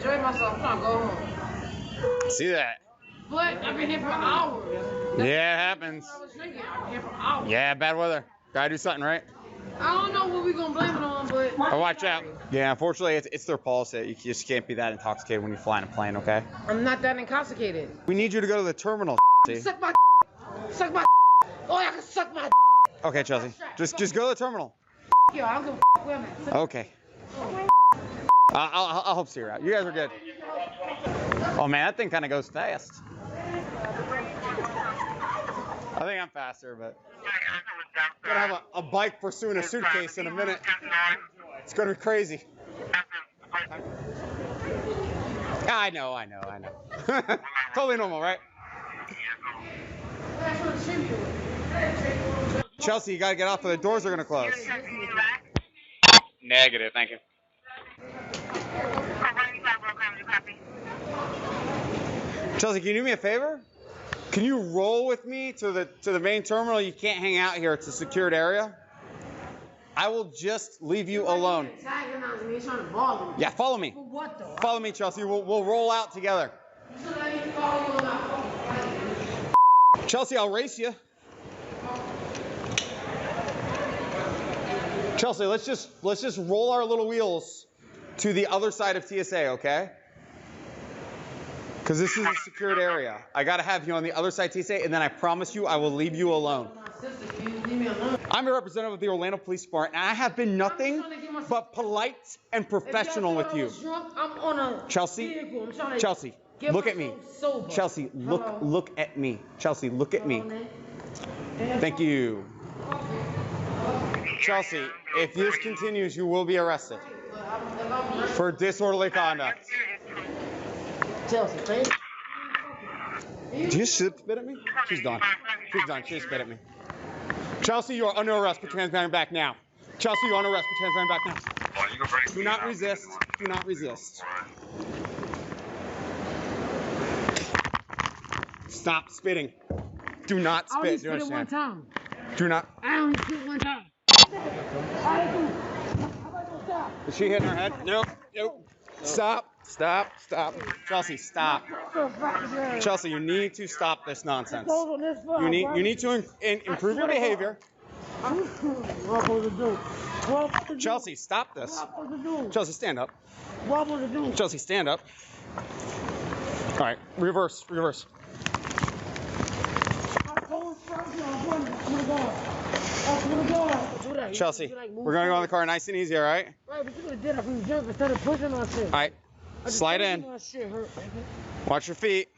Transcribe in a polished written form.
enjoy myself. I'm trying to go home. See that? But I've been here for hours. Yeah, it happens. I was drinking. I've been here for hours. Yeah, bad weather. Gotta do something, right? I don't know what we're gonna blame it on, but Watch out. Yeah, unfortunately, it's their policy. You just can't be that intoxicated when you fly in a plane, okay? I'm not that intoxicated. We need you to go to the terminal. Suck my suck my oh, I can suck my Okay, Chelsea. Just go to the terminal. yo, I don't give a where I'm at. Okay. I'll help see her out. You guys are good. Oh man, that thing kind of goes fast. I think I'm faster, but I'm gonna have a bike pursuing a suitcase in a minute. It's gonna be crazy. I know. Totally normal, right? Chelsea, you gotta get off, or the doors are gonna close. Negative, thank you. Chelsea, can you do me a favor? Can you roll with me to the main terminal? You can't hang out here. It's a secured area. I will just leave you alone. Yeah, follow me. Follow me, Chelsea. We'll roll out together. Chelsea, I'll race you. Chelsea, let's just roll our little wheels to the other side of TSA, okay? Because this is a secured area. I gotta have you on the other side of TSA, and then I promise you I will leave you alone. I'm a representative of the Orlando Police Department, and I have been nothing but polite and professional with you. Chelsea, look at me. Chelsea, look at me. Chelsea, look at me. Thank you. Chelsea, if this continues, you will be arrested for disorderly conduct. Chelsea, please. Did you spit at me? She's done. She's done. She spit at me. Chelsea, you are under arrest. Put your hands behind your back now. Chelsea, you're under arrest. Put your hands behind your back now. Do not resist. Do not resist. Stop spitting. Do not spit. Do you understand? One time. Do not. I only spit one time. Is she hitting her head? Nope. Nope. Stop. Stop. Stop. Chelsea, stop. Chelsea, you need to stop this nonsense. You need to improve your behavior. Chelsea, stop this. Chelsea, stand up. Chelsea, stand up. All right, reverse. Chelsea, we're gonna go in the car nice and easy, all right? Right, but you could have did it if we jumped instead of pushing on shit. All right, slide in. Watch your feet.